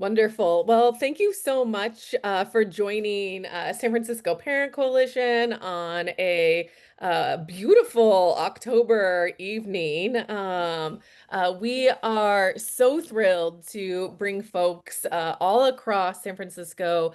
Wonderful. Well, thank you so much for joining San Francisco Parent Coalition on a beautiful October evening. We are so thrilled to bring folks all across San Francisco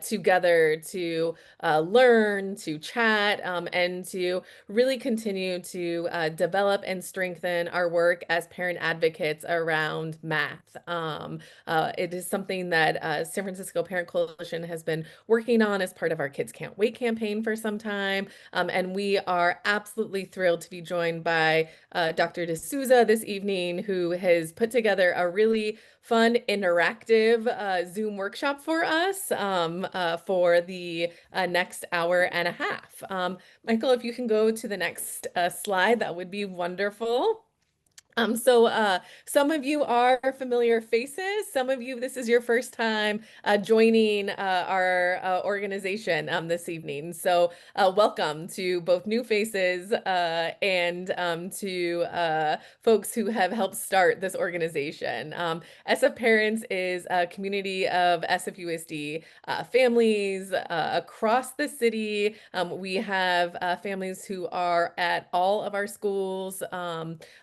together to learn, to chat, and to really continue to develop and strengthen our work as parent advocates around math. It is something that San Francisco Parent Coalition has been working on as part of our Kids Can't Wait campaign for some time. And we are absolutely thrilled to be joined by Dr. D'Souza this evening, who has put together a really fun, interactive Zoom workshop for us for the next hour and a half. Michael, if you can go to the next slide, that would be wonderful. Some of you are familiar faces. Some of you, this is your first time joining our organization this evening. So welcome to both new faces and to folks who have helped start this organization. SF Parents is a community of SFUSD families across the city. We have families who are at all of our schools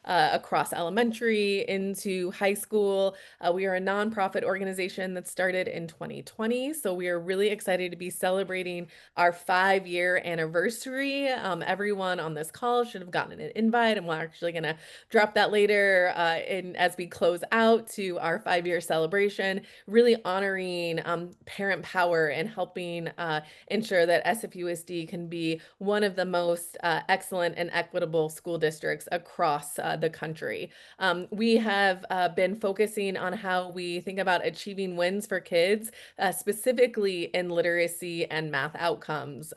across elementary into high school. We are a nonprofit organization that started in 2020. So we are really excited to be celebrating our 5-year anniversary. Everyone on this call should have gotten an invite, and we're actually going to drop that later as we close out to our 5-year celebration, really honoring parent power and helping ensure that SFUSD can be one of the most excellent and equitable school districts across the country. We have been focusing on how we think about achieving wins for kids, specifically in literacy and math outcomes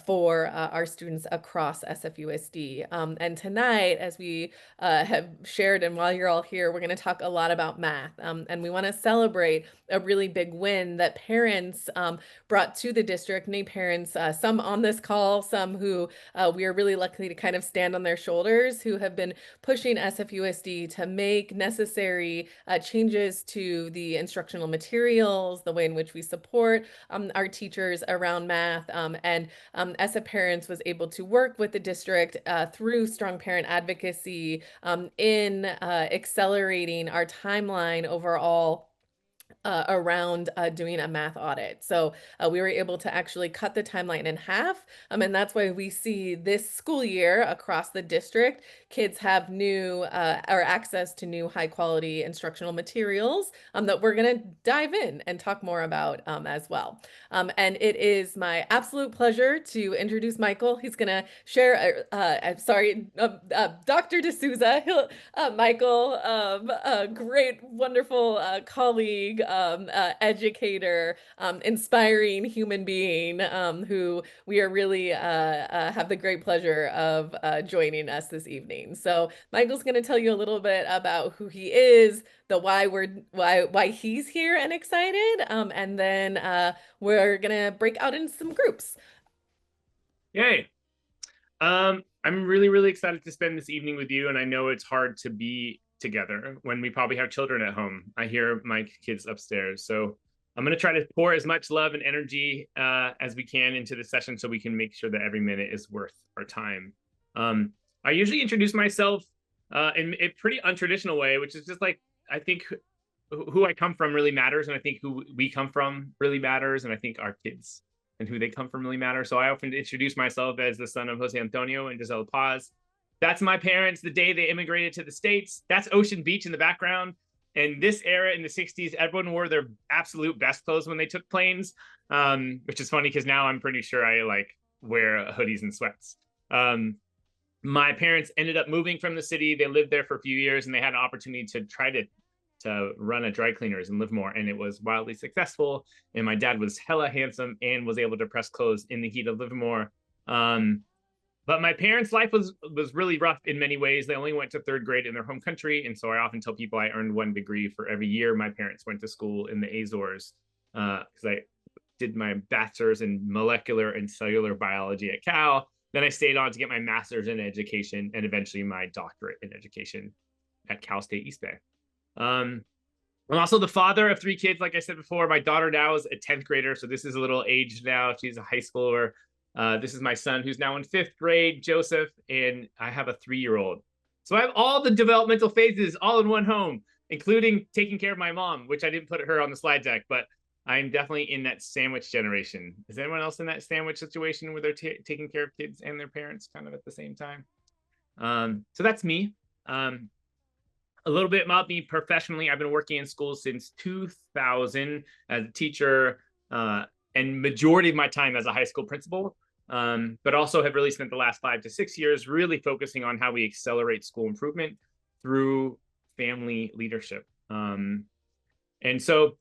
for our students across SFUSD. And tonight, as we have shared, and while you're all here, we're going to talk a lot about math. And we want to celebrate a really big win that parents brought to the district, many parents, some on this call, some who we are really lucky to kind of stand on their shoulders, who have been pushing SFUSD to make necessary changes to the instructional materials, the way in which we support our teachers around math. And SF Parents was able to work with the district through strong parent advocacy in accelerating our timeline overall around doing a math audit. So we were able to actually cut the timeline in half. And that's why we see this school year across the district, kids have new or access to new high quality instructional materials that we're going to dive in and talk more about as well. And it is my absolute pleasure to introduce Michael. He's going to share, Dr. D'Souza. Michael, a great, wonderful colleague, educator, inspiring human being who we are really have the great pleasure of joining us this evening. So Michael's going to tell you a little bit about who he is, the why he's here and excited, and then we're gonna break out into some groups. Yay. I'm really, really excited to spend this evening with you, and I know it's hard to be together when we probably have children at home. I hear my kids upstairs. So I'm going to try to pour as much love and energy as we can into the session so we can make sure that every minute is worth our time. I usually introduce myself in a pretty untraditional way, which is just like, I think who I come from really matters. And I think who we come from really matters. And I think our kids and who they come from really matter. So I often introduce myself as the son of Jose Antonio and Gisela Paz. That's my parents the day they immigrated to the States. That's Ocean Beach in the background. And this era in the 60s, everyone wore their absolute best clothes when they took planes, which is funny because now I'm pretty sure I like wear hoodies and sweats. My parents ended up moving from the city. They lived there for a few years and they had an opportunity to try to run a dry cleaners in Livermore, and it was wildly successful. And my dad was hella handsome and was able to press clothes in the heat of Livermore. But my parents' life was really rough in many ways. They only went to 3rd grade in their home country, and so I often tell people I earned 1 degree for every year my parents went to school in the Azores, because I did my bachelor's in molecular and cellular biology at Cal. Then I stayed on to get my master's in education and eventually my doctorate in education at Cal State East Bay. I'm also the father of 3 kids. Like I said before, my daughter now is a 10th grader. So this is a little aged now. She's a high schooler. This is my son who's now in 5th grade, Joseph, and I have a 3-year-old. So I have all the developmental phases all in one home, including taking care of my mom, which I didn't put her on the slide deck, but I'm definitely in that sandwich generation. Is anyone else in that sandwich situation where they're taking care of kids and their parents kind of at the same time? So that's me. A little bit about me professionally. I've been working in schools since 2000 as a teacher, and majority of my time as a high school principal. But also have really spent the last 5 to 6 years really focusing on how we accelerate school improvement through family leadership. And so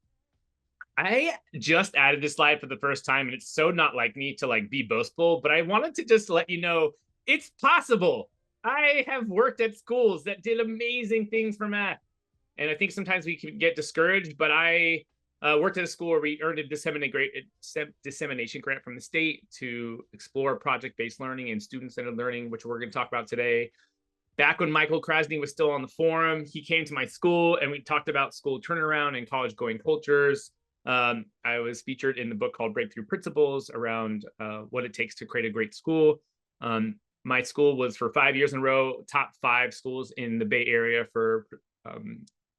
I just added this slide for the first time, and it's so not like me to like be boastful, but I wanted to just let you know it's possible. I have worked at schools that did amazing things for math. And I think sometimes we can get discouraged, but I worked at a school where we earned a dissemination grant from the state to explore project-based learning and student-centered learning, which we're going to talk about today. Back when Michael Krasny was still on the forum, he came to my school and we talked about school turnaround and college-going cultures. I was featured in the book called Breakthrough Principles around what it takes to create a great school. My school was for 5 years in a row, top 5 schools in the Bay Area for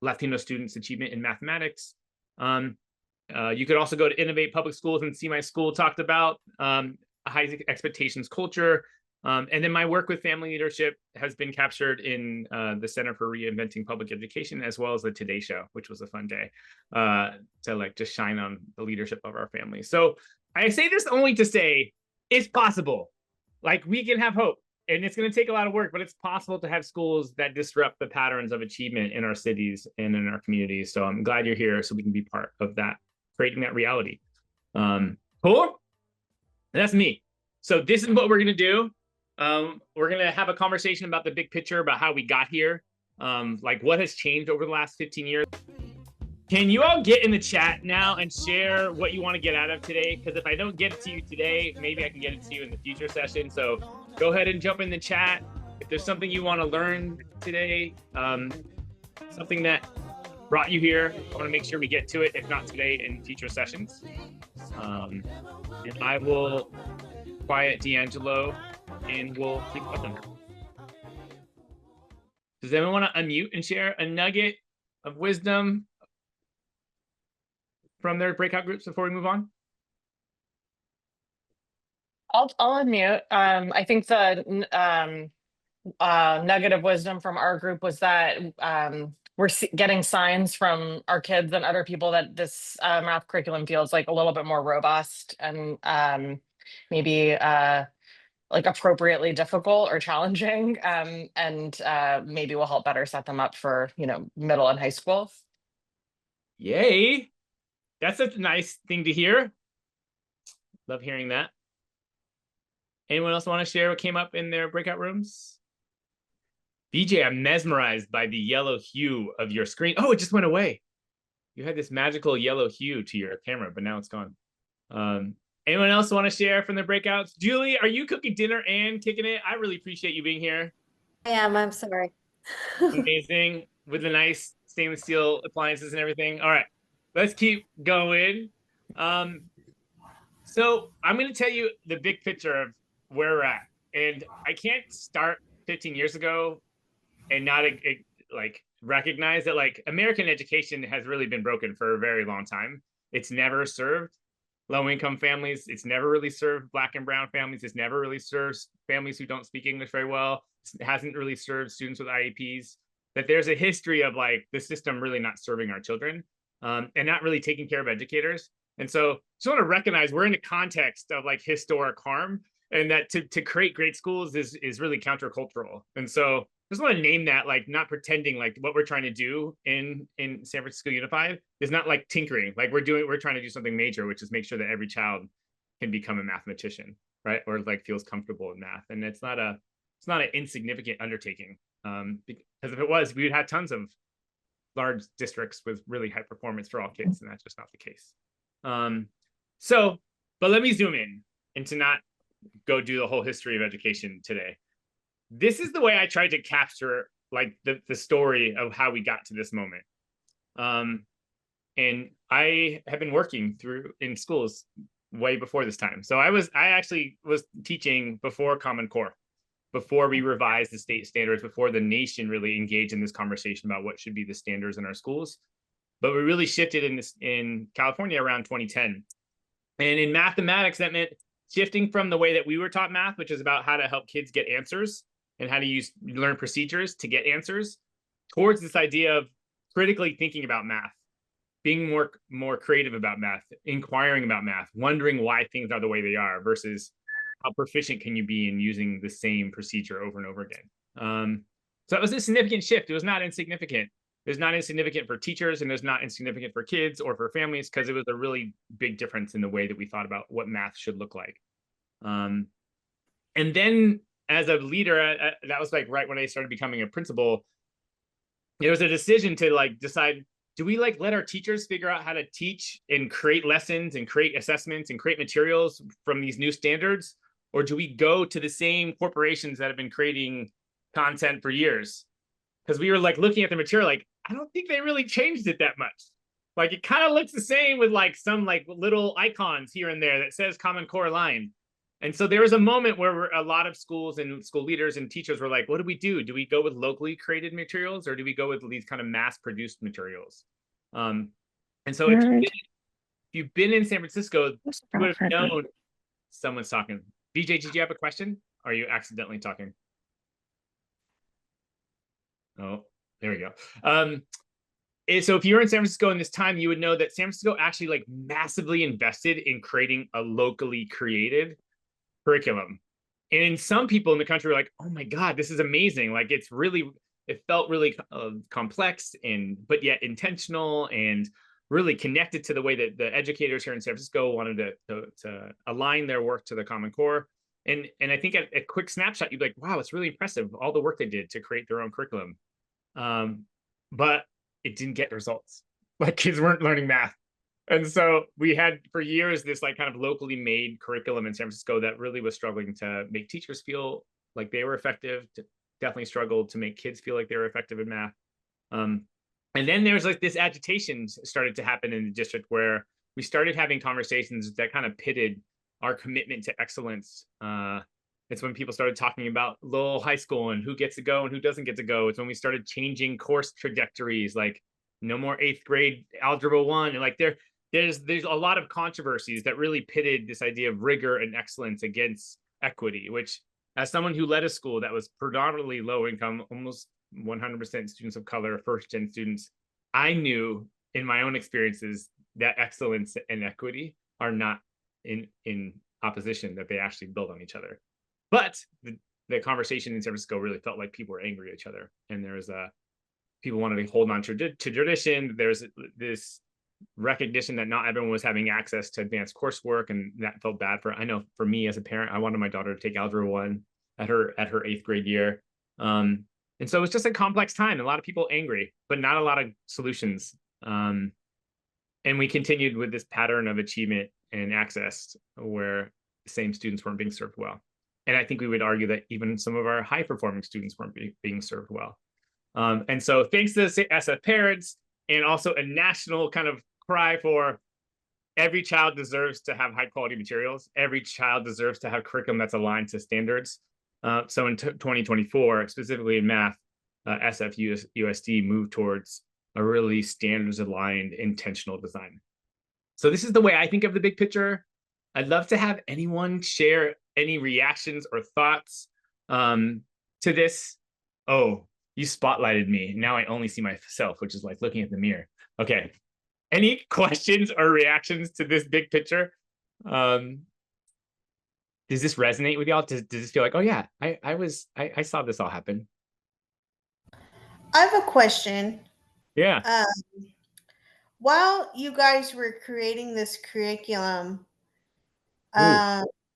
Latino students' achievement in mathematics. You could also go to Innovate Public Schools and see my school talked about high expectations culture. And then my work with family leadership has been captured in the Center for Reinventing Public Education, as well as the Today Show, which was a fun day to like just shine on the leadership of our family. So I say this only to say it's possible. Like we can have hope, and it's going to take a lot of work, but it's possible to have schools that disrupt the patterns of achievement in our cities and in our communities. So I'm glad you're here so we can be part of that, creating that reality. Cool. That's me. So this is what we're going to do. We're going to have a conversation about the big picture, about how we got here, like what has changed over the last 15 years. Can you all get in the chat now and share what you want to get out of today? Because if I don't get it to you today, maybe I can get it to you in the future session. So go ahead and jump in the chat. If there's something you want to learn today, something that brought you here, I want to make sure we get to it, if not today, in future sessions. And I will quiet D'Angelo and we'll keep going. Does anyone want to unmute and share a nugget of wisdom from their breakout groups before we move on? I'll unmute. I think the nugget of wisdom from our group was that we're getting signs from our kids and other people that this math curriculum feels like a little bit more robust and maybe like appropriately difficult or challenging, and maybe will help better set them up for, middle and high school. Yay. That's a nice thing to hear. Love hearing that. Anyone else want to share what came up in their breakout rooms? BJ, I'm mesmerized by the yellow hue of your screen. Oh, it just went away. You had this magical yellow hue to your camera, but now it's gone. Anyone else want to share from the breakouts? Julie, are you cooking dinner and kicking it? I really appreciate you being here. I am. I'm sorry. Amazing. With the nice stainless steel appliances and everything. All right, let's keep going. So I'm going to tell you the big picture of where we're at. And I can't start 15 years ago and not like recognize that like American education has really been broken for a very long time. It's never served low-income families. It's never really served Black and brown families. It's never really served families who don't speak English very well. It hasn't really served students with IEPs. That there's a history of like the system really not serving our children and not really taking care of educators. And so just want to recognize we're in a context of like historic harm, and that to create great schools is really countercultural. And so just want to name that, like not pretending like what we're trying to do in San Francisco Unified is not like tinkering. Like we're trying to do something major, which is make sure that every child can become a mathematician, right? Or like feels comfortable in math. And it's not an insignificant undertaking. Because if it was, we would have tons of large districts with really high performance for all kids, and that's just not the case. But let me zoom in and to not go do the whole history of education today. This is the way I tried to capture like the story of how we got to this moment. And I have been working through in schools way before this time. So I actually was teaching before Common Core, before we revised the state standards, before the nation really engaged in this conversation about what should be the standards in our schools. But we really shifted in California around 2010. And in mathematics, that meant shifting from the way that we were taught math, which is about how to help kids get answers and how to learn procedures to get answers, towards this idea of critically thinking about math, being more creative about math, inquiring about math, wondering why things are the way they are, versus how proficient can you be in using the same procedure over and over again. So it was a significant shift. It was not insignificant. It was not insignificant for teachers, and it was not insignificant for kids or for families, because it was a really big difference in the way that we thought about what math should look like. And then as a leader, that was like right when I started becoming a principal, there was a decision to like decide, do we like let our teachers figure out how to teach and create lessons and create assessments and create materials from these new standards? Or do we go to the same corporations that have been creating content for years? Because we were like looking at the material, like, I don't think they really changed it that much. Like it kind of looks the same with like some like little icons here and there that says Common Core line. And so there was a moment where a lot of schools and school leaders and teachers were like, what do we do? Do we go with locally created materials, or do we go with these kind of mass produced materials? And so if you've been in San Francisco, you would have known someone's talking. BJ, did you have a question? Or are you accidentally talking? Oh, there we go. So if you're in San Francisco in this time, you would know that San Francisco actually like massively invested in creating a locally created curriculum. And some people in the country were like, oh my God, this is amazing. Like it felt really complex but yet intentional and really connected to the way that the educators here in San Francisco wanted to align their work to the Common Core. And I think at a quick snapshot, you'd be like, wow, it's really impressive, all the work they did to create their own curriculum. But it didn't get results. Like kids weren't learning math. And so we had for years this like kind of locally made curriculum in San Francisco that really was struggling to make teachers feel like they were effective, to definitely struggled to make kids feel like they were effective in math. And then there's like this agitation started to happen in the district where we started having conversations that kind of pitted our commitment to excellence. It's when people started talking about Lowell High School and who gets to go and who doesn't get to go. It's when we started changing course trajectories, like no more 8th grade algebra 1. And like there's a lot of controversies that really pitted this idea of rigor and excellence against equity, which as someone who led a school that was predominantly low income, almost 100% students of color, first gen students, I knew in my own experiences that excellence and equity are not in opposition, that they actually build on each other. But the conversation in San Francisco really felt like people were angry at each other, and there was people wanted to hold on to tradition. There's this recognition that not everyone was having access to advanced coursework, and that felt bad I know for me as a parent, I wanted my daughter to take algebra 1 at her 8th grade year. And so it was just a complex time, a lot of people angry, but not a lot of solutions. And we continued with this pattern of achievement and access where the same students weren't being served well. And I think we would argue that even some of our high performing students weren't being served well. And so thanks to the SF parents, and also a national kind of cry for every child deserves to have high quality materials. Every child deserves to have curriculum that's aligned to standards. So in 2024, specifically in math, SFUSD moved towards a really standards aligned intentional design. So this is the way I think of the big picture. I'd love to have anyone share any reactions or thoughts to this. Oh, you spotlighted me. Now I only see myself, which is like looking at the mirror. Okay. Any questions or reactions to this big picture? Does this resonate with y'all? Does this feel like, oh yeah, I saw this all happen? I have a question. Yeah. While you guys were creating this curriculum,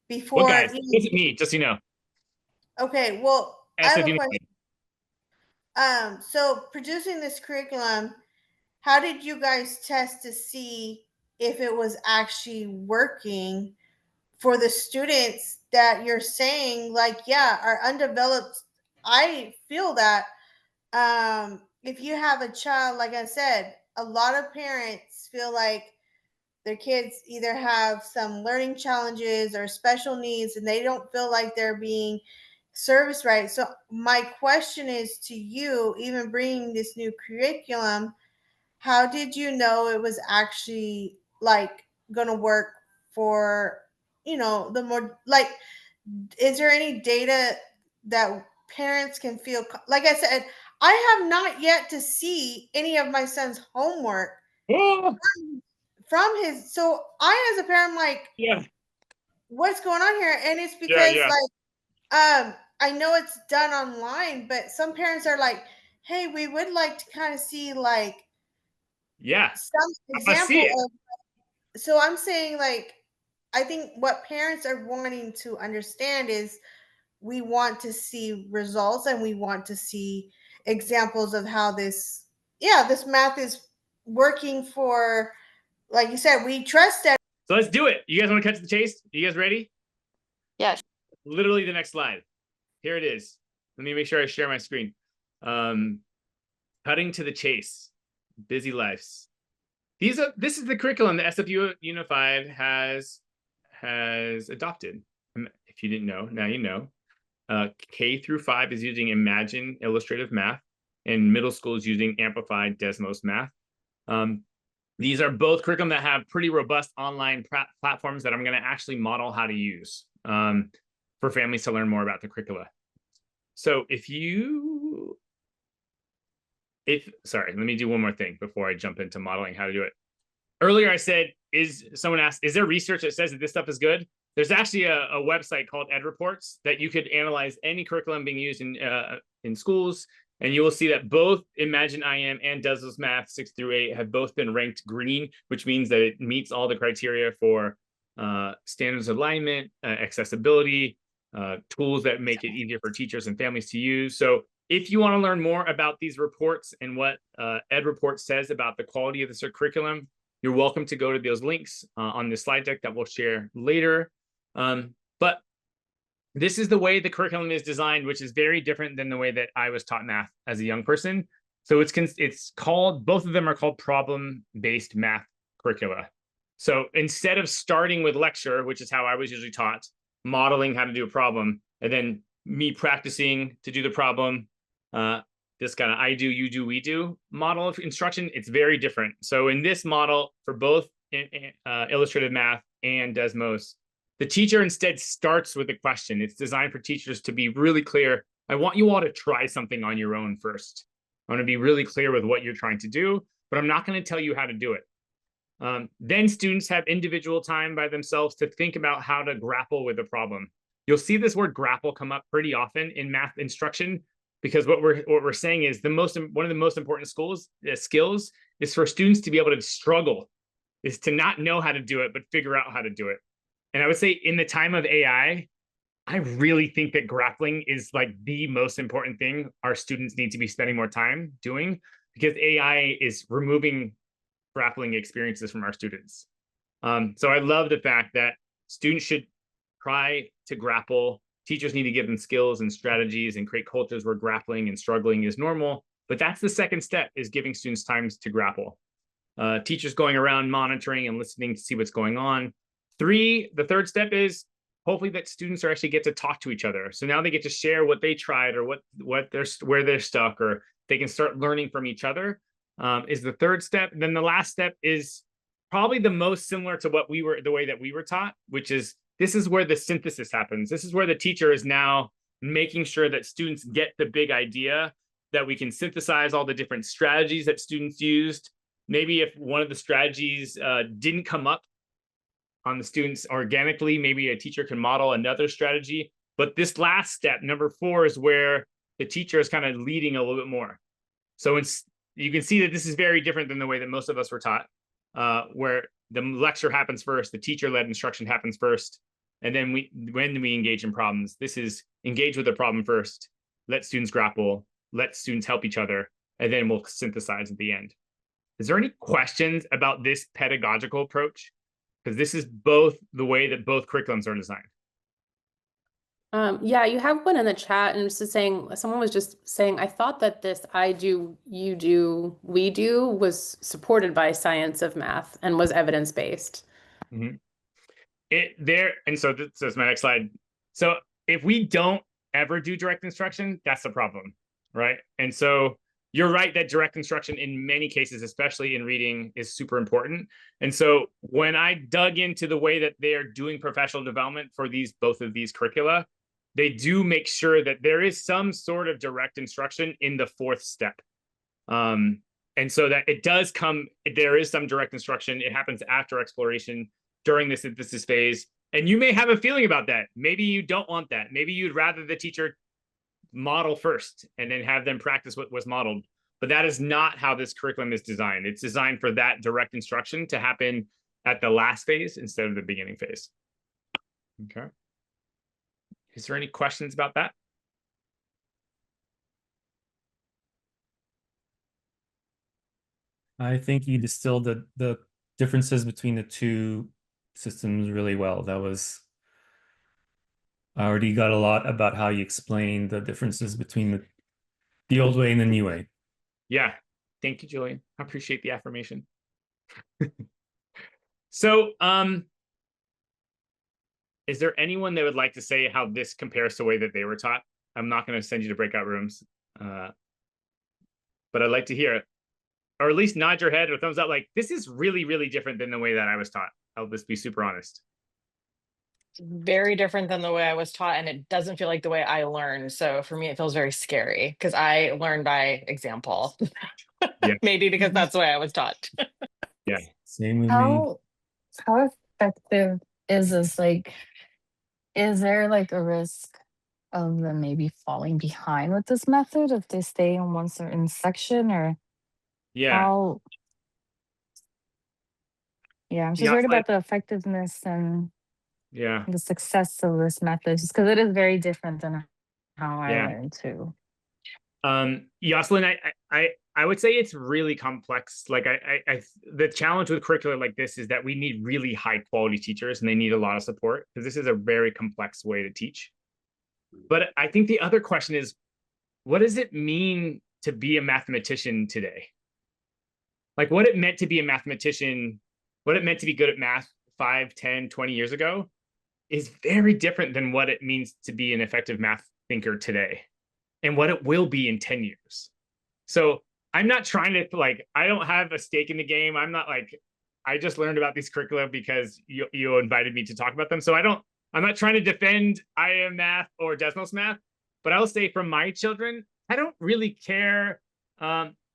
before, well, guys, it's me, just so you know. Okay, well, I have a question. Question. So producing this curriculum, how did you guys test to see if it was actually working for the students that you're saying, like, yeah, are undeveloped? I feel that if you have a child, like I said, a lot of parents feel like their kids either have some learning challenges or special needs and they don't feel like they're being serviced right. So my question is to you, even bringing this new curriculum, how did you know it was actually like going to work for, the more like, is there any data that parents can feel like I said, I have not yet to see any of my son's homework Oh, from his, so I as a parent, I'm like, yeah, what's going on here? And it's yeah, because yeah, I know it's done online, but some parents are like, hey, we would like to kind of see like yeah. some I see example it. of, so I'm saying like, I think what parents are wanting to understand is we want to see results and we want to see examples of how this math is working for, like you said, we trust that. So let's do it. You guys want to cut to the chase? You guys ready? Yes. Literally the next slide. Here it is. Let me make sure I share my screen. Cutting to the chase. Busy lives. This is the curriculum that SFU Unified has adopted. If you didn't know, now you know. K through 5 is using Imagine Illustrative Math, and middle school is using Amplified Desmos Math. These are both curriculum that have pretty robust online platforms that I'm going to actually model how to use for families to learn more about the curricula. So sorry, let me do one more thing before I jump into modeling how to do it. Earlier I said, someone asked, is there research that says that this stuff is good? There's actually a website called Ed Reports that you could analyze any curriculum being used in schools, and you will see that both Imagine IM and Desmos Math 6 through 8 have both been ranked green, which means that it meets all the criteria for standards alignment, accessibility, tools that make it easier for teachers and families to use. So if you want to learn more about these reports and what Ed Report says about the quality of this curriculum, you're welcome to go to those links on the slide deck that we'll share later. But this is the way the curriculum is designed, which is very different than the way that I was taught math as a young person. So it's called, both of them are called problem-based math curricula. So instead of starting with lecture, which is how I was usually taught, modeling how to do a problem, and then me practicing to do the problem, this kind of I do, you do, we do model of instruction, it's very different. So in this model for both illustrative math and Desmos, the teacher instead starts with a question. It's designed for teachers to be really clear. I want you all to try something on your own first. I want to be really clear with what you're trying to do, but I'm not going to tell you how to do it. Then students have individual time by themselves to think about how to grapple with the problem. You'll see this word grapple come up pretty often in math instruction, because what we're saying is one of the most important skills is for students to be able to struggle, is to not know how to do it, but figure out how to do it. And I would say in the time of AI, I really think that grappling is like the most important thing our students need to be spending more time doing, because AI is removing grappling experiences from our students. So I love the fact that students should try to grapple. Teachers need to give them skills and strategies and create cultures where grappling and struggling is normal. But that's the second step, is giving students time to grapple. Teachers going around monitoring and listening to see what's going on. The third step is hopefully that students actually get to talk to each other. So now they get to share what they tried or where they're stuck, or they can start learning from each other, is the third step. And then the last step is probably the most similar to the way that we were taught, which is this is where the synthesis happens. This is where the teacher is now making sure that students get the big idea, that we can synthesize all the different strategies that students used. Maybe if one of the strategies didn't come up on the students organically, maybe a teacher can model another strategy. But this last step, number 4, is where the teacher is kind of leading a little bit more. So you can see that this is very different than the way that most of us were taught, where the lecture happens first, the teacher-led instruction happens first, and then when we engage in problems, this is engage with the problem first, let students grapple, let students help each other, and then we'll synthesize at the end. Is there any questions about this pedagogical approach? Because this is both the way that both curriculums are designed. Yeah, you have one in the chat, and just saying, someone was just saying, I thought that this I do, you do, we do was supported by science of math and was evidence-based. Mm-hmm. And so this is my next slide. So if we don't ever do direct instruction, that's the problem, right? And so you're right that direct instruction in many cases, especially in reading, is super important. And so when I dug into the way that they're doing professional development for both of these curricula, they do make sure that there is some sort of direct instruction in the fourth step. And so that it does come, there is some direct instruction. It happens after exploration during the synthesis phase. And you may have a feeling about that. Maybe you don't want that. Maybe you'd rather the teacher model first and then have them practice what was modeled. But that is not how this curriculum is designed. It's designed for that direct instruction to happen at the last phase instead of the beginning phase. Okay. Is there any questions about that? I think you distilled the differences between the two systems really well. I already got a lot about how you explain the differences between the old way and the new way. Yeah. Thank you, Julian. I appreciate the affirmation. So, is there anyone that would like to say how this compares to the way that they were taught? I'm not going to send you to breakout rooms, but I'd like to hear it. Or at least nod your head or thumbs up like, this is really, really different than the way that I was taught. I'll just be super honest. Very different than the way I was taught, and it doesn't feel like the way I learned. So for me, it feels very scary because I learn by example. Yeah. Maybe because that's the way I was taught. Yeah. Same with me. How effective is this? Like, is there like a risk of them maybe falling behind with this method if they stay in one certain section, or Yeah. how? Yeah, I'm just worried about the effectiveness and the success of this method, just because it is very different than how I learned too. Yoselin, I would say it's really complex. Like the challenge with curricula like this is that we need really high quality teachers and they need a lot of support because this is a very complex way to teach. But I think the other question is, what does it mean to be a mathematician today? Like what it meant to be a mathematician, what it meant to be good at math 5, 10, 20 years ago is very different than what it means to be an effective math thinker today and what it will be in 10 years. So I'm not trying to I don't have a stake in the game. I'm not I just learned about these curricula because you invited me to talk about them. So I'm not trying to defend IAM math or Desmos math, but I'll say from my children, I don't really care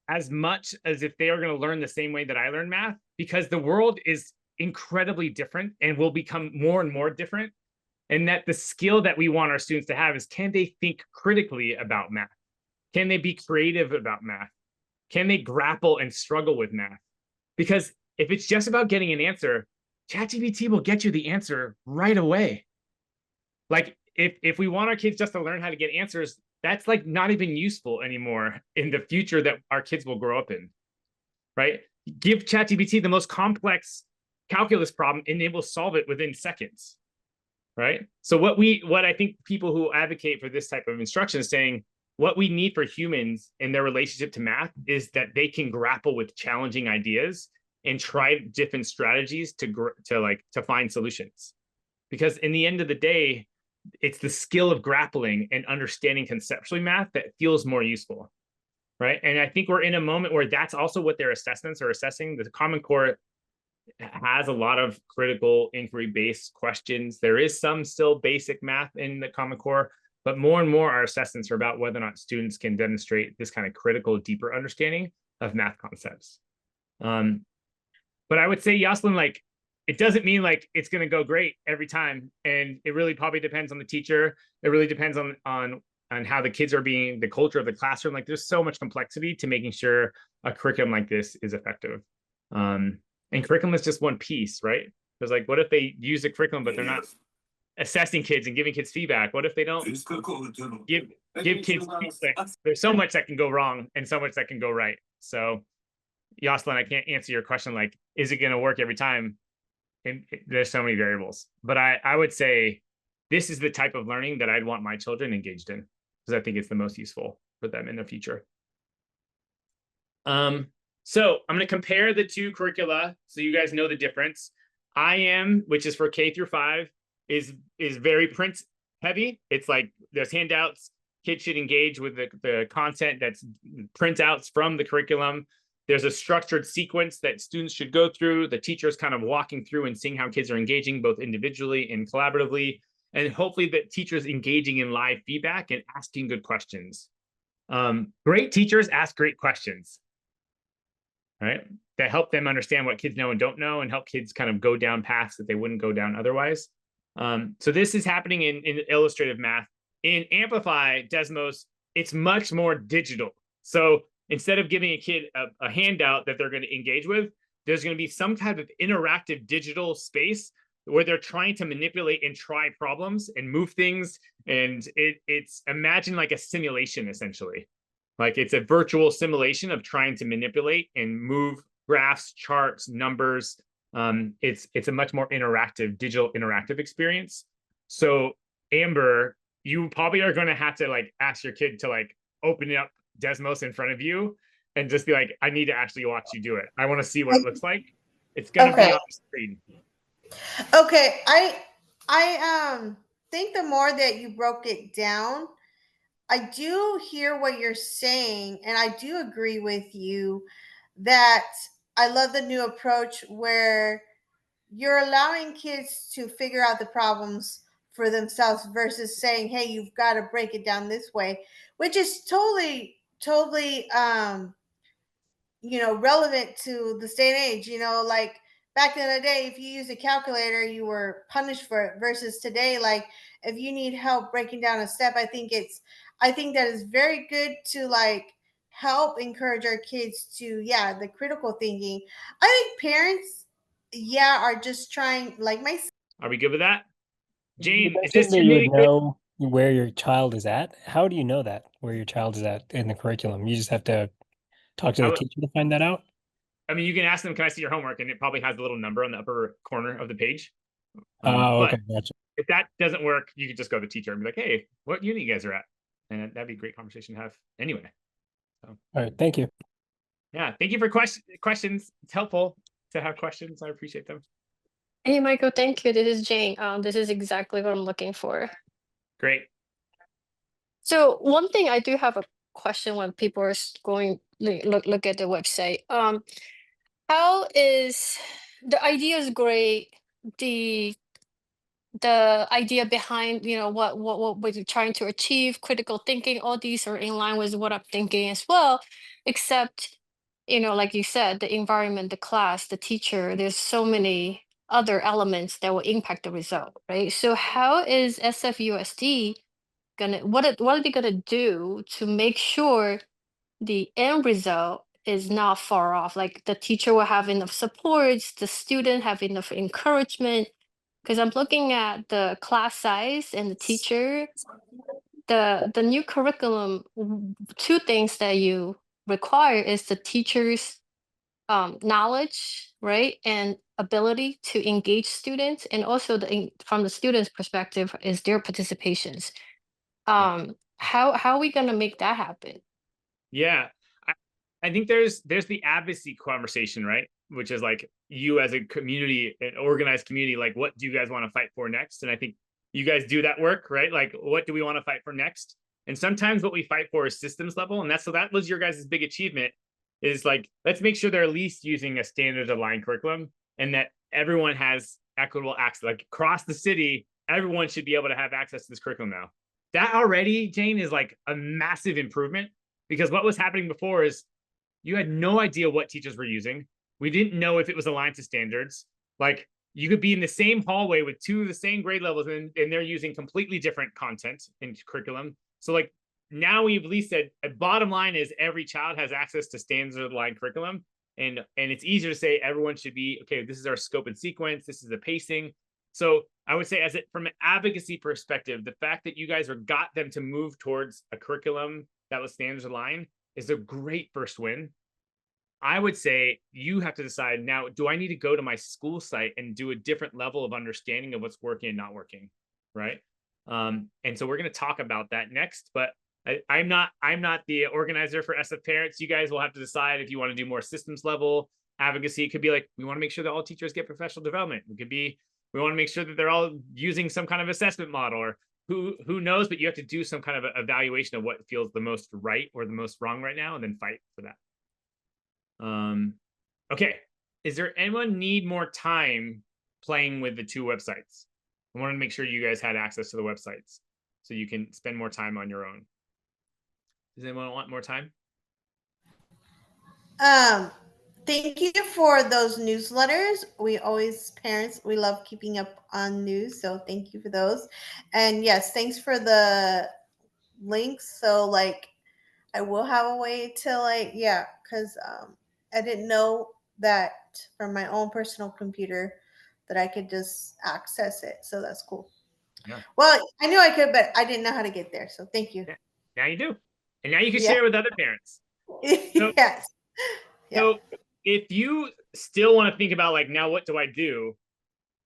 as much as if they are going to learn the same way that I learn math, because the world is incredibly different and will become more and more different. And that the skill that we want our students to have is, can they think critically about math? Can they be creative about math? Can they grapple and struggle with math? Because if it's just about getting an answer, ChatGPT will get you the answer right away. Like if we want our kids just to learn how to get answers, that's not even useful anymore in the future that our kids will grow up in, right? Give ChatGPT the most complex calculus problem and it will solve it within seconds, right? So what I think people who advocate for this type of instruction is saying, what we need for humans in their relationship to math is that they can grapple with challenging ideas and try different strategies to find solutions. Because in the end of the day, it's the skill of grappling and understanding conceptually math that feels more useful, right? And I think we're in a moment where that's also what their assessments are assessing. The Common Core has a lot of critical inquiry-based questions. There is some still basic math in the Common Core, but more and more our assessments are about whether or not students can demonstrate this kind of critical, deeper understanding of math concepts. But I would say, Yoselin, it doesn't mean it's going to go great every time. And it really probably depends on the teacher. It really depends on how the kids are being, the culture of the classroom. There's so much complexity to making sure a curriculum like this is effective. And curriculum is just one piece, right? Because what if they use the curriculum, but they're not assessing kids and giving kids feedback? What if they don't give kids feedback? There's so much that can go wrong and so much that can go right. So Yoselin, I can't answer your question is it going to work every time? And there's so many variables. But I would say this is the type of learning that I'd want my children engaged in, because I think it's the most useful for them in the future. So I'm going to compare the two curricula so you guys know the difference. IM, which is for K through 5, is very print heavy. It's like there's handouts. Kids should engage with the content that's printouts from the curriculum. There's a structured sequence that students should go through. The teacher's kind of walking through and seeing how kids are engaging both individually and collaboratively. And hopefully the teacher's engaging in live feedback and asking good questions. Great teachers ask great questions. Right, that help them understand what kids know and don't know, and help kids kind of go down paths that they wouldn't go down otherwise. So this is happening in illustrative math. In Amplify Desmos, it's much more digital. So instead of giving a kid a handout that they're going to engage with, there's going to be some type of interactive digital space where they're trying to manipulate and try problems and move things. And it's imagine like a simulation, essentially. Like it's a virtual simulation of trying to manipulate and move graphs, charts, numbers. It's a much more interactive, digital interactive experience. So Amber, you probably are going to have to like ask your kid to like open up Desmos in front of you and just be like, I need to actually watch you do it. I want to see what it looks like. It's going to be on the screen. Okay, I think the more that you broke it down, I do hear what you're saying, and I do agree with you that I love the new approach where you're allowing kids to figure out the problems for themselves versus saying, hey, you've got to break it down this way, which is totally relevant to the state and age. Like back in the day, if you use a calculator, you were punished for it versus today, like if you need help breaking down a step, I think that is very good to like help encourage our kids to the critical thinking. I think parents are just trying, like my Are we good with that? Jane, You is this mentioned that you would communicating? know where your child is at. How do you know that where your child is at in the curriculum? You just have to talk to the teacher to find that out. I mean, you can ask them, can I see your homework? And it probably has a little number on the upper corner of the page. Oh, okay, But gotcha. if that doesn't work, you could just go to the teacher and be like, hey, what unit you guys are at? And that'd be a great conversation to have anyway. So, all right, thank you. Yeah, thank you for questions. It's helpful to have questions. I appreciate them. Hey, Michael, thank you. This is Jane. This is exactly what I'm looking for. Great. So one thing I do have a question when people are going look at the website. How is the idea is great. The idea behind what we're trying to achieve, critical thinking, all these are in line with what I'm thinking as well, except like you said, the environment, the class, the teacher, there's so many other elements that will impact the result, right? So how is SFUSD what are they gonna do to make sure the end result is not far off? Like the teacher will have enough supports, the student have enough encouragement. Because I'm looking at the class size and the teacher, the new curriculum, two things that you require is the teacher's knowledge, right, and ability to engage students, and also from the students' perspective is their participations. How are we gonna make that happen? Yeah, I think there's the advocacy conversation, right? Which is like you as a community, an organized community, like what do you guys want to fight for next? And I think you guys do that work, right? Like what do we want to fight for next? And sometimes what we fight for is systems level, and that was your guys' big achievement. Is like let's make sure they're at least using a standard aligned curriculum, and that everyone has equitable access. Like across the city, everyone should be able to have access to this curriculum now. That already, Jane, is like a massive improvement, because what was happening before is you had no idea what teachers were using. We didn't know if it was aligned to standards. Like you could be in the same hallway with two of the same grade levels, and they're using completely different content in curriculum. So like now we've at least said a bottom line is every child has access to standard aligned curriculum. And it's easier to say everyone should be, okay, this is our scope and sequence, this is the pacing. So I would say from an advocacy perspective, the fact that you guys got them to move towards a curriculum that was standards aligned is a great first win. I would say you have to decide now, do I need to go to my school site and do a different level of understanding of what's working and not working, right? And so we're going to talk about that next, but I'm not the organizer for SF Parents. You guys will have to decide if you want to do more systems level advocacy. It could be like, we want to make sure that all teachers get professional development. It could be, we want to make sure that they're all using some kind of assessment model, or who knows, but you have to do some kind of evaluation of what feels the most right or the most wrong right now, and then fight for that. Okay. Is there anyone need more time playing with the two websites? I wanted to make sure you guys had access to the websites so you can spend more time on your own. Does anyone want more time? Thank you for those newsletters. We always, parents, we love keeping up on news. So thank you for those. And yes, thanks for the links. So like, I will have a way to like, yeah, because I didn't know that from my own personal computer that I could just access it. So that's cool. Yeah. Well, I knew I could, but I didn't know how to get there. So thank you. Yeah. Now you do. And now you can Yeah. share with other parents. So, Yes. Yeah. So if you still want to think about like, now what do I do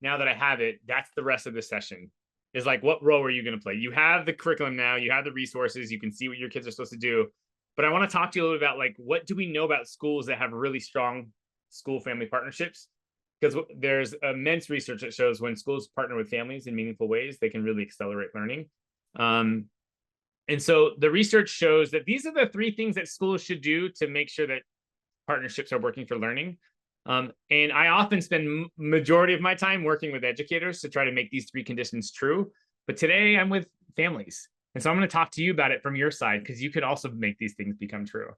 now that I have it? That's the rest of the session, is like, what role are you going to play? You have the curriculum now, you have the resources, you can see what your kids are supposed to do. But I want to talk to you a little bit about like, what do we know about schools that have really strong school family partnerships? Because there's immense research that shows when schools partner with families in meaningful ways, they can really accelerate learning. And so the research shows that these are the three things that schools should do to make sure that partnerships are working for learning. And I often spend majority of my time working with educators to try to make these three conditions true. But today I'm with families. And so I'm going to talk to you about it from your side, because you could also make these things become true.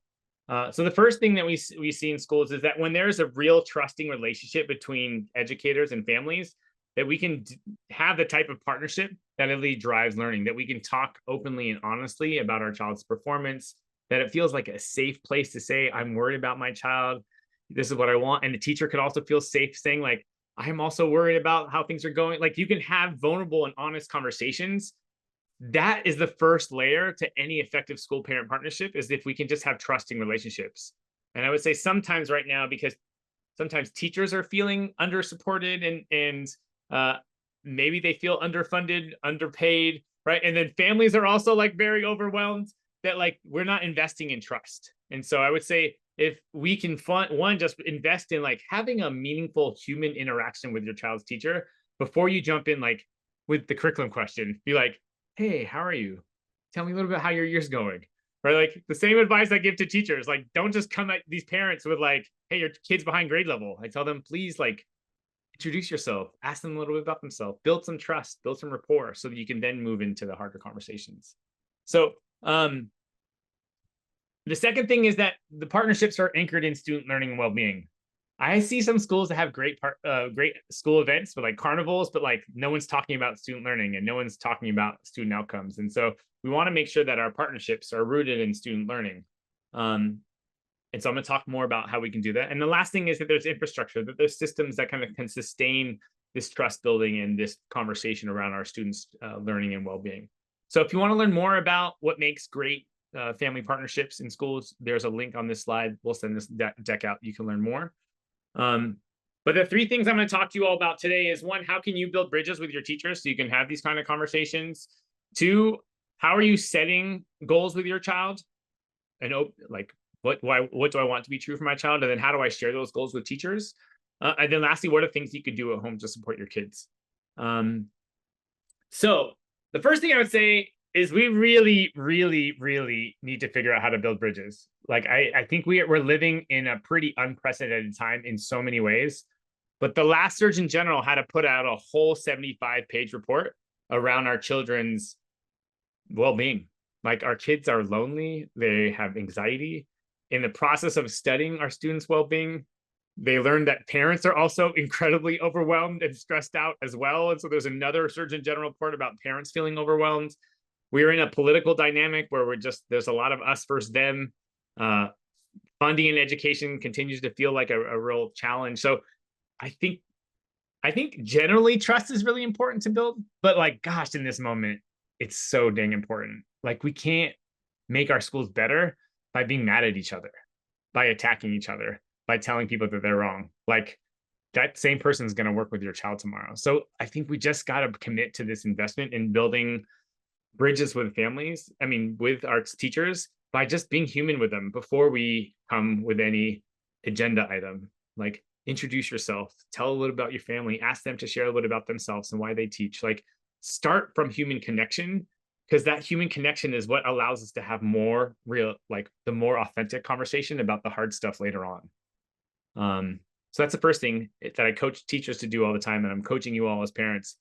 So the first thing that we see in schools is that when there's a real trusting relationship between educators and families, that we can have the type of partnership that really drives learning, that we can talk openly and honestly about our child's performance, that it feels like a safe place to say, I'm worried about my child. This is what I want. And the teacher could also feel safe saying like, I'm also worried about how things are going. Like, you can have vulnerable and honest conversations. That is the first layer to any effective school parent partnership, is if we can just have trusting relationships. And I would say sometimes right now, because sometimes teachers are feeling under supported and maybe they feel underfunded, underpaid, right? And then families are also like very overwhelmed, that like we're not investing in trust. And so I would say, if we can just invest in like having a meaningful human interaction with your child's teacher before you jump in like with the curriculum question, be like, hey, how are you? Tell me a little bit how your year's going, right? Like the same advice I give to teachers, like don't just come at these parents with like, hey, your kid's behind grade level. I tell them, please like introduce yourself, ask them a little bit about themselves, build some trust, build some rapport, so that you can then move into the harder conversations. So the second thing is that the partnerships are anchored in student learning and well-being. I see some schools that have great school events, but like carnivals, but like no one's talking about student learning and no one's talking about student outcomes. And so we want to make sure that our partnerships are rooted in student learning. And so I'm going to talk more about how we can do that. And the last thing is that there's infrastructure, that there's systems that kind of can sustain this trust building and this conversation around our students' learning and well-being. So if you want to learn more about what makes great family partnerships in schools, there's a link on this slide. We'll send this deck out. You can learn more. But the three things I'm going to talk to you all about today is, one, how can you build bridges with your teachers so you can have these kind of conversations? Two, how are you setting goals with your child? And like, what do I want to be true for my child? And then how do I share those goals with teachers? And then lastly, what are things you could do at home to support your kids? So the first thing I would say is we really, really, really need to figure out how to build bridges. Like, I think we're living in a pretty unprecedented time in so many ways. But the last Surgeon General had to put out a whole 75-page report around our children's well-being. Like, our kids are lonely, they have anxiety. In the process of studying our students' well-being, they learned that parents are also incredibly overwhelmed and stressed out as well. And so there's another Surgeon General report about parents feeling overwhelmed. We're in a political dynamic where there's a lot of us versus them. Funding in education continues to feel like a real challenge. So I think generally trust is really important to build, but like, gosh, in this moment, it's so dang important. Like, we can't make our schools better by being mad at each other, by attacking each other, by telling people that they're wrong. Like, that same person is going to work with your child tomorrow. So I think we just got to commit to this investment in building bridges with families. I mean, with our teachers, by just being human with them before we come with any agenda item. Like, introduce yourself, tell a little about your family, ask them to share a little about themselves and why they teach. Like, start from human connection, because that human connection is what allows us to have more real, like the more authentic conversation about the hard stuff later on. So that's the first thing that I coach teachers to do all the time, and I'm coaching you all as parents.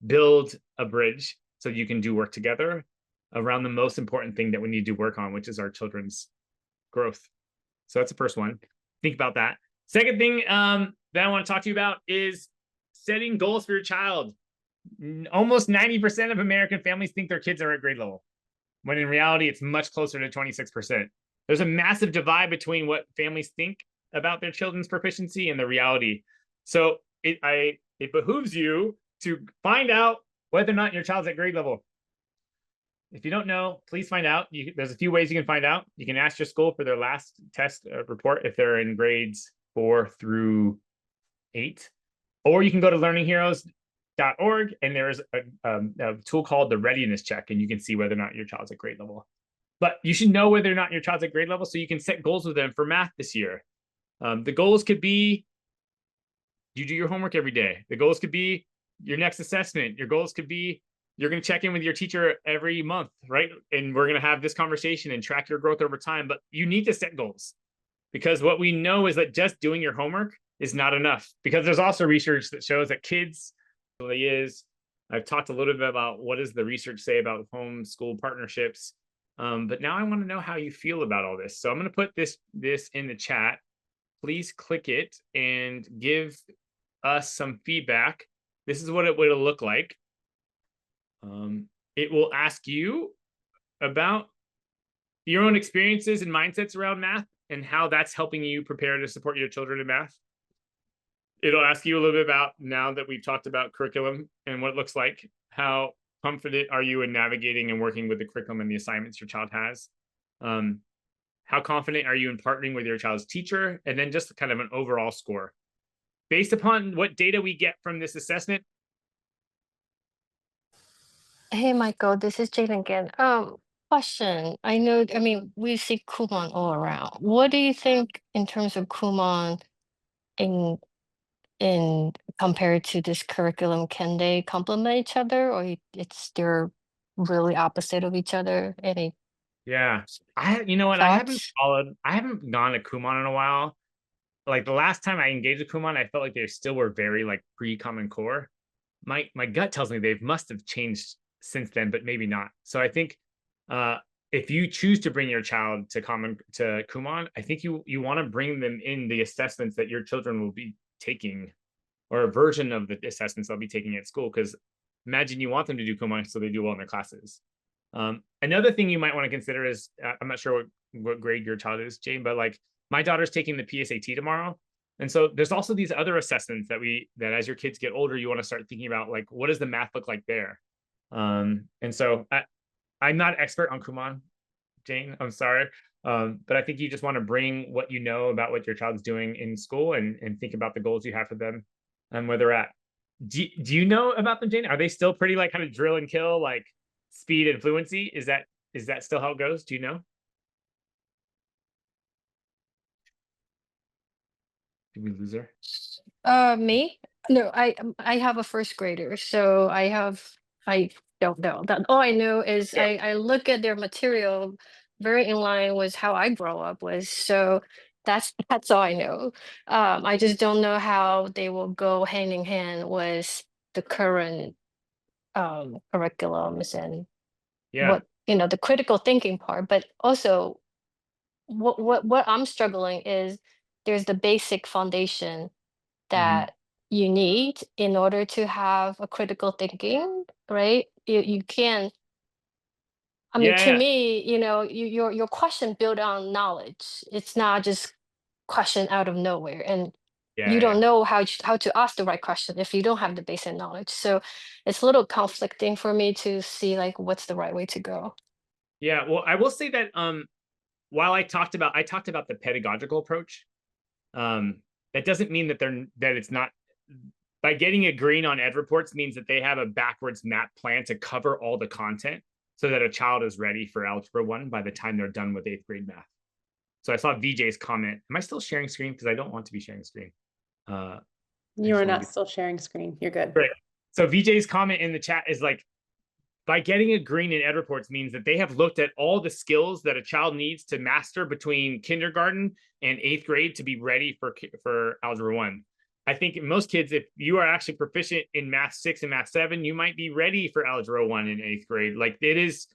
Build a bridge so you can do work together around the most important thing that we need to work on, which is our children's growth. So that's the first one. Think about that. Second thing that I want to talk to you about is setting goals for your child. Almost 90% of American families think their kids are at grade level, when in reality, it's much closer to 26%. There's a massive divide between what families think about their children's proficiency and the reality. So it behooves you to find out whether or not your child's at grade level. If you don't know, please find out. There's a few ways you can find out. You can ask your school for their last test report if they're in grades 4 through 8, or you can go to learningheroes.org, and there's a tool called the readiness check, and you can see whether or not your child's at grade level. But you should know whether or not your child's at grade level so you can set goals with them for math this year. The goals could be you do your homework every day. The goals could be your next assessment. Your goals could be you're going to check in with your teacher every month, right? And we're going to have this conversation and track your growth over time. But you need to set goals, because what we know is that just doing your homework is not enough, because there's also research that shows that kids really is. I've talked a little bit about what does the research say about homeschool partnerships. But now I want to know how you feel about all this. So I'm going to put this in the chat. Please click it and give us some feedback. This is what it would look like. It will ask you about your own experiences and mindsets around math and how that's helping you prepare to support your children in math. It'll ask you a little bit about, now that we've talked about curriculum and what it looks like, how confident are you in navigating and working with the curriculum and the assignments your child has? How confident are you in partnering with your child's teacher? And then just kind of an overall score. Based upon what data we get from this assessment. Hey, Michael, this is Jane again. Question. I mean, we see Kumon all around. What do you think in terms of Kumon in compared to this curriculum? Can they complement each other, or they're really opposite of each other? Any Yeah, you know what? thoughts? I haven't gone to Kumon in a while. Like the last time I engaged with Kumon, I felt like they still were very like pre-Common Core. My gut tells me they must have changed since then, but maybe not. So I think if you choose to bring your child to Kumon, I think you want to bring them in the assessments that your children will be taking, or a version of the assessments they'll be taking at school. Because imagine you want them to do Kumon so they do well in their classes. Another thing you might want to consider is, I'm not sure what grade your child is, Jane, but like my daughter's taking the PSAT tomorrow. And so there's also these other assessments that as your kids get older, you want to start thinking about, like, what does the math look like there? And so I'm not expert on Kumon, Jane, I'm sorry. But I think you just want to bring what you know about what your child's doing in school and think about the goals you have for them and where they're at. Do you know about them, Jane? Are they still pretty like kind of drill and kill, like speed and fluency? Is that still how it goes? Do you know? Did we lose her? Me? No, I have a first grader, so I don't know. That all I know is Yeah. I look at their material very in line with how I grow up with. So that's all I know. I just don't know how they will go hand in hand with the current curriculums and Yeah. the critical thinking part. But also what I'm struggling is there's the basic foundation that you need in order to have a critical thinking, right? You can, I mean, to Yeah. me, your question built on knowledge. It's not just question out of nowhere, and you Yeah. don't know how to ask the right question if you don't have the basic knowledge. So it's a little conflicting for me to see like what's the right way to go. Yeah. Well, I will say that while I talked about the pedagogical approach, and That doesn't mean that it's not. By getting a green on ed reports means that they have a backwards map plan to cover all the content so that a child is ready for Algebra 1 by the time they're done with 8th grade math. So I saw VJ's comment. Am I still sharing screen? Because I don't want to be sharing screen. You are not still sharing screen. You're good. Great. So VJ's comment in the chat is like, by getting a green in ed reports means that they have looked at all the skills that a child needs to master between kindergarten and 8th grade to be ready for Algebra 1. I think most kids, if you are actually proficient in Math 6 and Math 7, you might be ready for Algebra 1 in 8th grade. Like, it is,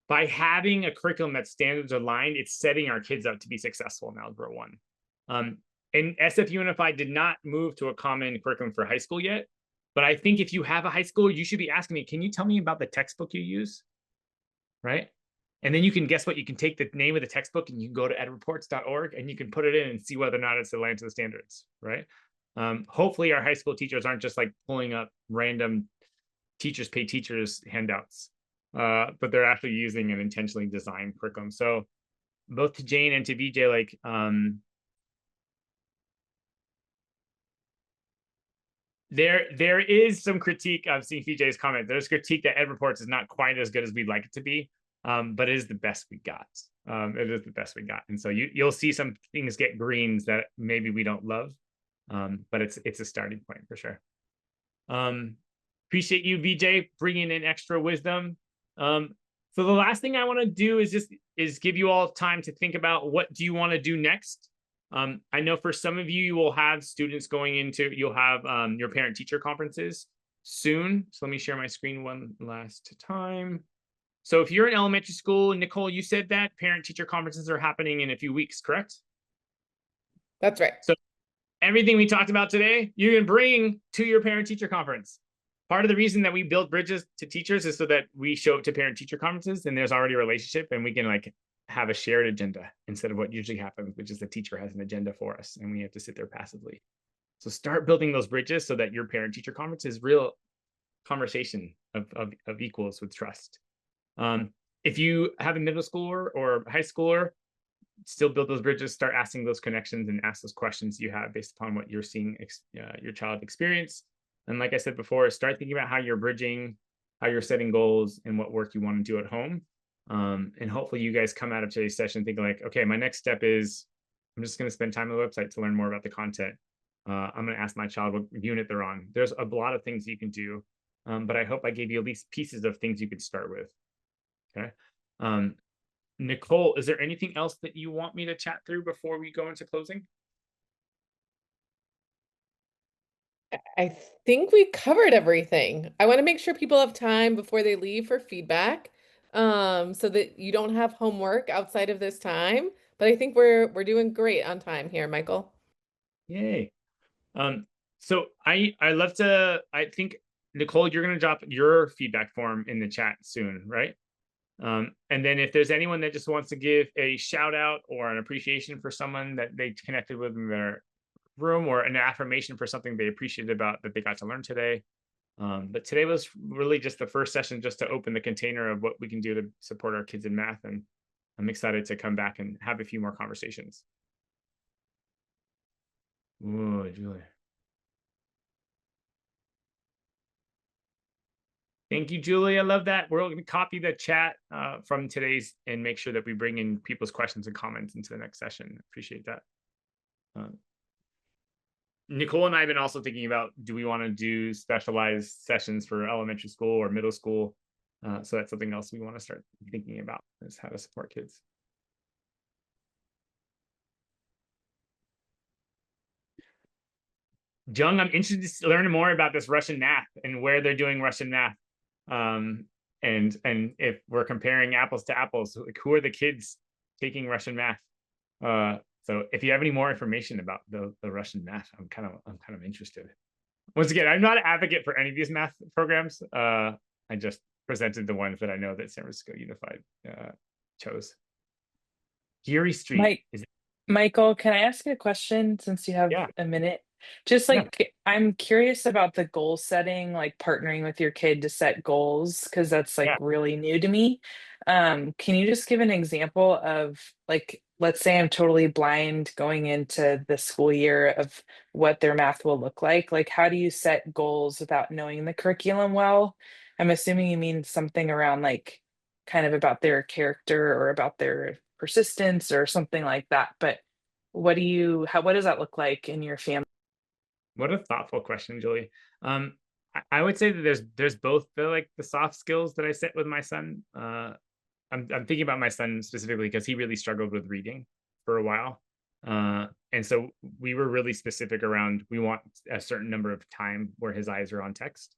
by having a curriculum that's standards aligned, it's setting our kids up to be successful in Algebra 1. And SF Unified did not move to a common curriculum for high school yet. But I think if you have a high school, you should be asking me, can you tell me about the textbook you use? Right? And then you can guess what? You can take the name of the textbook and you can go to edreports.org and you can put it in and see whether or not it's aligned to the standards, right? Hopefully our high school teachers aren't just like pulling up random teachers pay teachers handouts, but they're actually using an intentionally designed curriculum. So both to Jane and to VJ, like, there is some critique. I've seen VJ's comment. There's critique that Ed Reports is not quite as good as we'd like it to be, but it is the best we got. It is the best we got, and so you'll see some things get greens that maybe we don't love, but it's a starting point for sure. Appreciate you, VJ, bringing in extra wisdom. So the last thing I want to do is give you all time to think about what do you want to do next. I know for some of you, you will have students you'll have your parent-teacher conferences soon. So let me share my screen one last time. So if you're in elementary school, Nicole, you said that parent-teacher conferences are happening in a few weeks, correct? That's right. So everything we talked about today, you can bring to your parent-teacher conference. Part of the reason that we build bridges to teachers is so that we show up to parent-teacher conferences and there's already a relationship and we can like have a shared agenda instead of what usually happens, which is the teacher has an agenda for us and we have to sit there passively. So start building those bridges so that your parent-teacher conference is real conversation of equals with trust. If you have a middle schooler or high schooler, still build those bridges, start asking those connections and ask those questions you have based upon what you're seeing your child experience. And like I said before, start thinking about how you're bridging, how you're setting goals and what work you want to do at home. And hopefully you guys come out of today's session thinking like, okay, my next step is I'm just going to spend time on the website to learn more about the content. I'm going to ask my child what unit they're on. There's a lot of things you can do, but I hope I gave you at least pieces of things you could start with. Okay. Nicole, is there anything else that you want me to chat through before we go into closing? I think we covered everything. I want to make sure people have time before they leave for feedback, so that you don't have homework outside of this time. But I think we're doing great on time here, Michael. Yay. So I think Nicole, you're gonna drop your feedback form in the chat soon, right? And then if there's anyone that just wants to give a shout out or an appreciation for someone that they connected with in their room or an affirmation for something they appreciated about that they got to learn today. But today was really just the first session just to open the container of what we can do to support our kids in math. And I'm excited to come back and have a few more conversations. Whoa, Julie. Thank you, Julie. I love that. We're going to copy the chat from today's and make sure that we bring in people's questions and comments into the next session. Appreciate that. Nicole and I have been also thinking about, do we want to do specialized sessions for elementary school or middle school? So that's something else we want to start thinking about, is how to support kids. Jung, I'm interested to learn more about this Russian math and where they're doing Russian math. And if we're comparing apples to apples, like who are the kids taking Russian math? So if you have any more information about the Russian math, I'm kind of interested. Once again, I'm not an advocate for any of these math programs. I just presented the ones that I know that San Francisco Unified chose. Geary Street. Michael, can I ask you a question since you have a minute? Just like, I'm curious about the goal setting, like partnering with your kid to set goals, because that's like really new to me. Can you just give an example of like let's say I'm totally blind going into the school year of what their math will look like how do you set goals without knowing the curriculum well? I'm assuming you mean something around like kind of about their character or about their persistence or something like that. But what does that look like in your family? What a thoughtful question, Julie. I would say that there's both the soft skills that I set with my son. I'm thinking about my son specifically because he really struggled with reading for a while. And so we were really specific around, we want a certain number of time where his eyes are on text,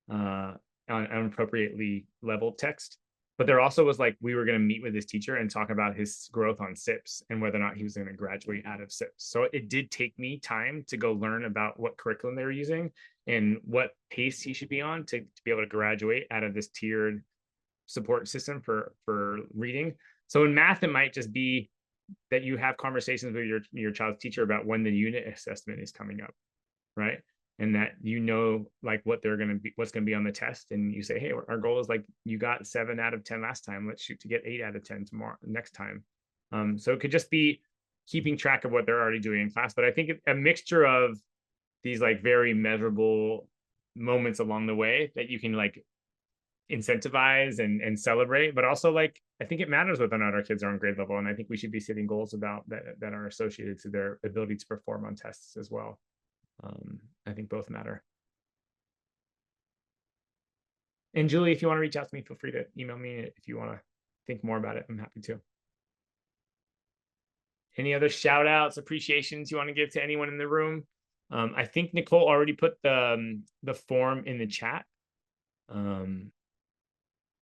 on appropriately leveled text. But there also was like, we were going to meet with his teacher and talk about his growth on SIPs and whether or not he was going to graduate out of SIPs. So it did take me time to go learn about what curriculum they were using and what pace he should be on to be able to graduate out of this tiered support system for reading. So in math, it might just be that you have conversations with your child's teacher about when the unit assessment is coming up, right? And that like what they're going to be, what's going to be on the test, and you say, hey, our goal is like you got 7 out of 10 last time, let's shoot to get 8 out of 10 tomorrow next time. So it could just be keeping track of what they're already doing in class. But I think a mixture of these like very measurable moments along the way that you can like incentivize and celebrate, but also like I think it matters whether or not our kids are on grade level, and I think we should be setting goals about that are associated to their ability to perform on tests as well. I think both matter. And Julie, if you want to reach out to me, feel free to email me if you want to think more about it. I'm happy to. Any other shout outs, appreciations you want to give to anyone in the room? I think Nicole already put the form in the chat.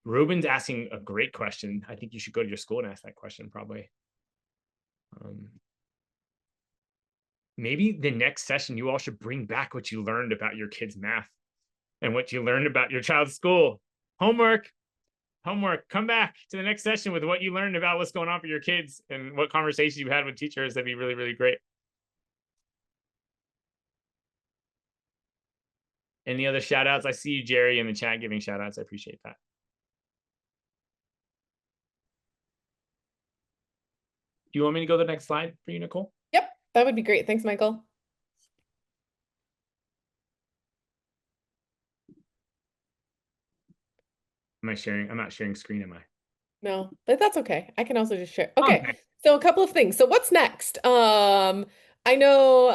Ruben's asking a great question. I think you should go to your school and ask that question probably. Maybe the next session, you all should bring back what you learned about your kids' math and what you learned about your child's school. Homework, come back to the next session with what you learned about what's going on for your kids and what conversations you had with teachers. That'd be really, really great. Any other shout outs? I see you, Jerry, in the chat giving shout outs. I appreciate that. Do you want me to go to the next slide for you, Nicole? Yep, that would be great. Thanks, Michael. Am I sharing? I'm not sharing screen, am I? No, but that's okay. I can also just share. Okay. So a couple of things. So what's next? I know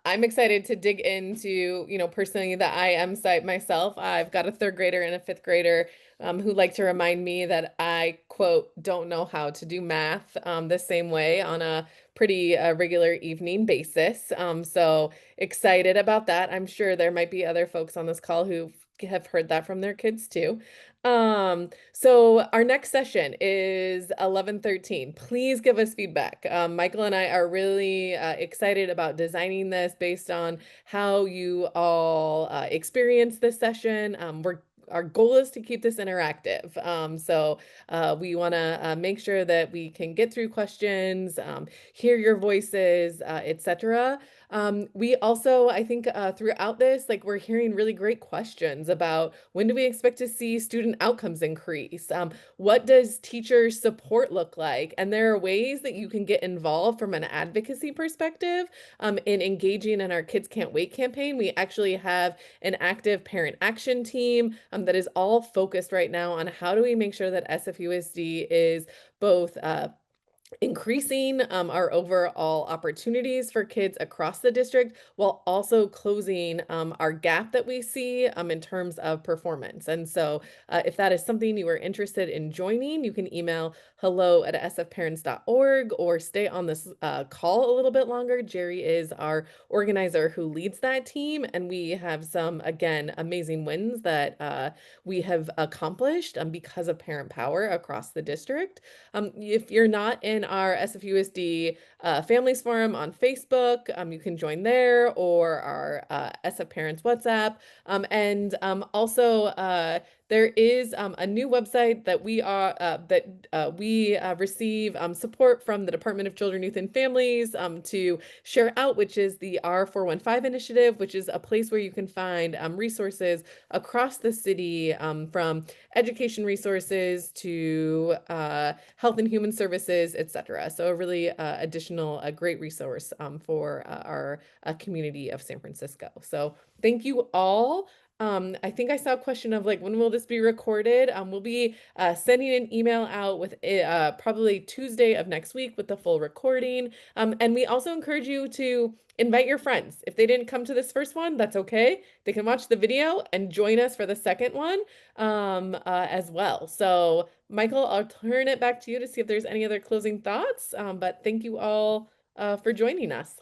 I'm excited to dig into, personally the IM site myself. I've got a 3rd grader and a 5th grader who like to remind me that I, quote, don't know how to do math the same way on a pretty regular evening basis. So excited about that. I'm sure there might be other folks on this call who have heard that from their kids too. So our next session is 11:13. Please give us feedback. Michael and I are really excited about designing this based on how you all experience this session. Our goal is to keep this interactive. So we want to make sure that we can get through questions, hear your voices, etc. We also, I think throughout this, like we're hearing really great questions about when do we expect to see student outcomes increase? What does teacher support look like? And there are ways that you can get involved from an advocacy perspective in engaging in our Kids Can't Wait campaign. We actually have an active parent action team that is all focused right now on how do we make sure that SFUSD is both increasing our overall opportunities for kids across the district while also closing our gap that we see in terms of performance. And so if that is something you are interested in joining, you can email hello@sfparents.org or stay on this call a little bit longer. Jerry is our organizer who leads that team, and we have some, again, amazing wins that we have accomplished because of parent power across the district. If you're not in our SFUSD Families Forum on Facebook, you can join there, or our SF Parents WhatsApp. Also, there is a new website that we receive support from the Department of Children, Youth, and Families to share out, which is the R415 initiative, which is a place where you can find resources across the city, from education resources to health and human services, etc. So a really a great resource for our community of San Francisco. So thank you all. I think I saw a question of like, when will this be recorded? We'll be sending an email out with probably Tuesday of next week with the full recording. And we also encourage you to invite your friends. If they didn't come to this first one, that's okay. They can watch the video and join us for the second one as well. So Michael, I'll turn it back to you to see if there's any other closing thoughts. But thank you all for joining us.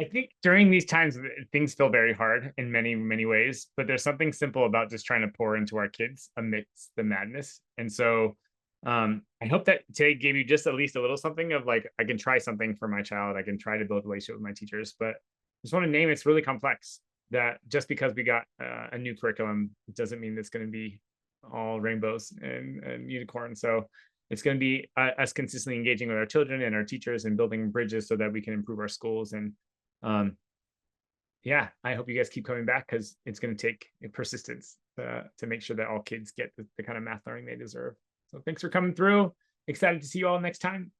I think during these times, things feel very hard in many, many ways, but there's something simple about just trying to pour into our kids amidst the madness. And so I hope that today gave you just at least a little something of like, I can try something for my child. I can try to build a relationship with my teachers, but I just want to name it's really complex, that just because we got a new curriculum, it doesn't mean it's going to be all rainbows and unicorns. So it's going to be us consistently engaging with our children and our teachers and building bridges so that we can improve our schools. And yeah, I hope you guys keep coming back, because it's going to take persistence to make sure that all kids get the kind of math learning they deserve. So thanks for coming through. Excited to see you all next time.